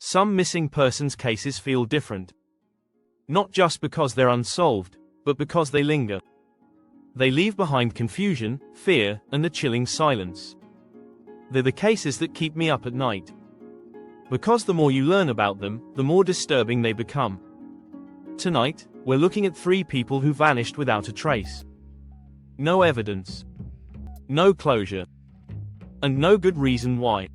Some missing persons cases feel different. Not just because they're unsolved, but because they linger. They leave behind confusion, fear, and a chilling silence. They're the cases that keep me up at night. Because the more you learn about them, the more disturbing they become. Tonight, we're looking at 3 people who vanished without a trace. No evidence. No closure. And no good reason why.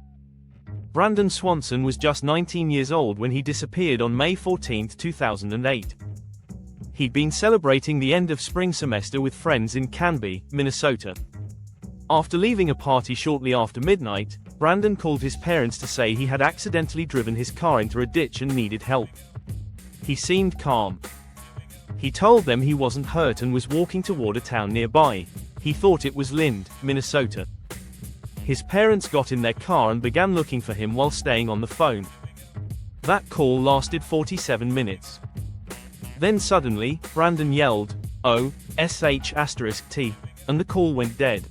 Brandon Swanson was just 19 years old when he disappeared on May 14, 2008. He'd been celebrating the end of spring semester with friends in Canby, Minnesota. After leaving a party shortly after midnight, Brandon called his parents to say he had accidentally driven his car into a ditch and needed help. He seemed calm. He told them he wasn't hurt and was walking toward a town nearby. He thought it was Lind, Minnesota. His parents got in their car and began looking for him while staying on the phone. That call lasted 47 minutes. Then suddenly, Brandon yelled, "Oh, sh*T," and the call went dead.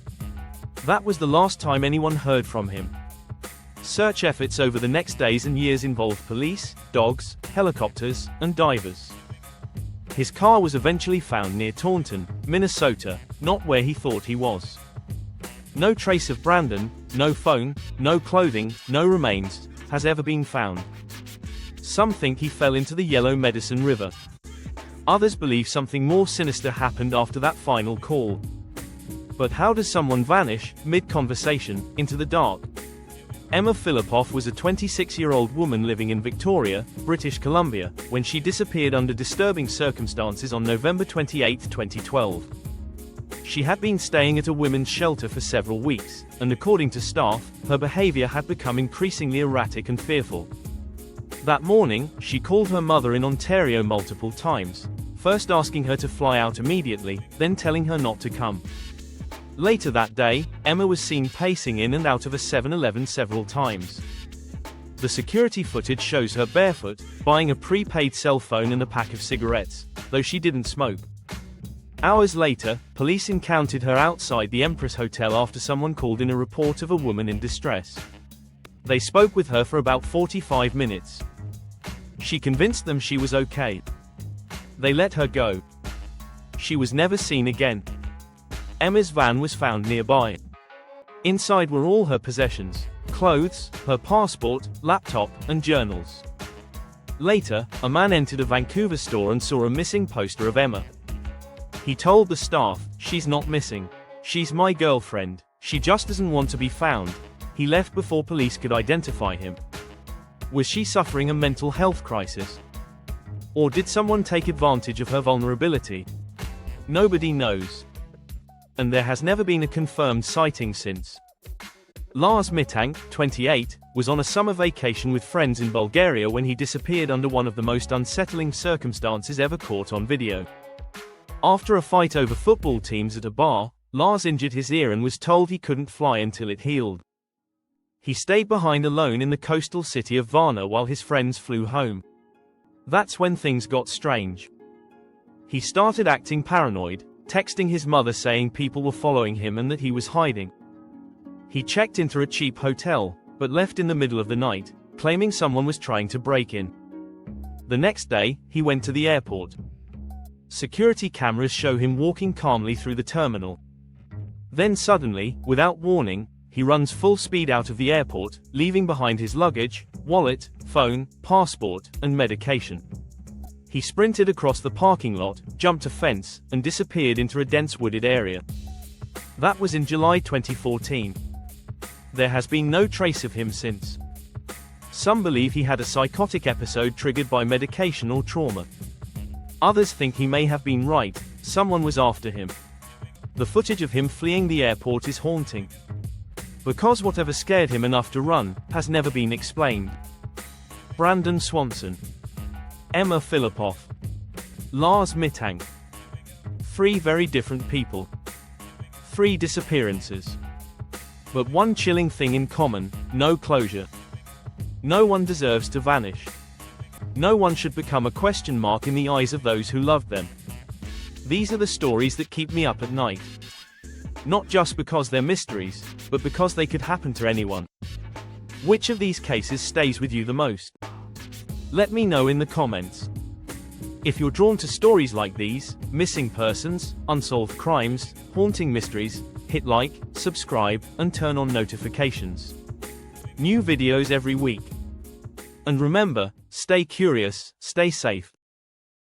That was the last time anyone heard from him. Search efforts over the next days and years involved police, dogs, helicopters, and divers. His car was eventually found near Taunton, Minnesota, not where he thought he was. No trace of Brandon, no phone, no clothing, no remains, has ever been found. Some think he fell into the Yellow Medicine River. Others believe something more sinister happened after that final call. But how does someone vanish, mid-conversation, into the dark? Emma Fillipoff was a 26-year-old woman living in Victoria, British Columbia, when she disappeared under disturbing circumstances on November 28, 2012. She had been staying at a women's shelter for several weeks, and according to staff, her behavior had become increasingly erratic and fearful. That morning, she called her mother in Ontario multiple times, first asking her to fly out immediately, then telling her not to come. Later that day, Emma was seen pacing in and out of a 7-Eleven several times. The security footage shows her barefoot, buying a prepaid cell phone and a pack of cigarettes, though she didn't smoke. Hours later, police encountered her outside the Empress Hotel after someone called in a report of a woman in distress. They spoke with her for about 45 minutes. She convinced them she was okay. They let her go. She was never seen again. Emma's van was found nearby. Inside were all her possessions: clothes, her passport, laptop, and journals. Later, a man entered a Vancouver store and saw a missing poster of Emma. He told the staff, "She's not missing. She's my girlfriend. She just doesn't want to be found." He left before police could identify him. Was she suffering a mental health crisis? Or did someone take advantage of her vulnerability? Nobody knows. And there has never been a confirmed sighting since. Lars Mittank, 28, was on a summer vacation with friends in Bulgaria when he disappeared under one of the most unsettling circumstances ever caught on video. After a fight over football teams at a bar, Lars injured his ear and was told he couldn't fly until it healed. He stayed behind alone in the coastal city of Varna while his friends flew home. That's when things got strange. He started acting paranoid, texting his mother saying people were following him and that he was hiding. He checked into a cheap hotel, but left in the middle of the night, claiming someone was trying to break in. The next day, he went to the airport. Security cameras show him walking calmly through the terminal. Then suddenly, without warning, he runs full speed out of the airport, leaving behind his luggage, wallet, phone, passport, and medication. He sprinted across the parking lot, jumped a fence, and disappeared into a dense wooded area. That was in July 2014. There has been no trace of him since. Some believe he had a psychotic episode triggered by medication or trauma. Others think he may have been right, someone was after him. The footage of him fleeing the airport is haunting. Because whatever scared him enough to run, has never been explained. Brandon Swanson. Emma Fillipoff. Lars Mittank. 3 very different people. 3 disappearances. But one chilling thing in common: no closure. No one deserves to vanish. No one should become a question mark in the eyes of those who loved them. These are the stories that keep me up at night. Not just because they're mysteries, but because they could happen to anyone. Which of these cases stays with you the most? Let me know in the comments. If you're drawn to stories like these, missing persons, unsolved crimes, haunting mysteries, hit like, subscribe, and turn on notifications. New videos every week. And remember, stay curious, stay safe.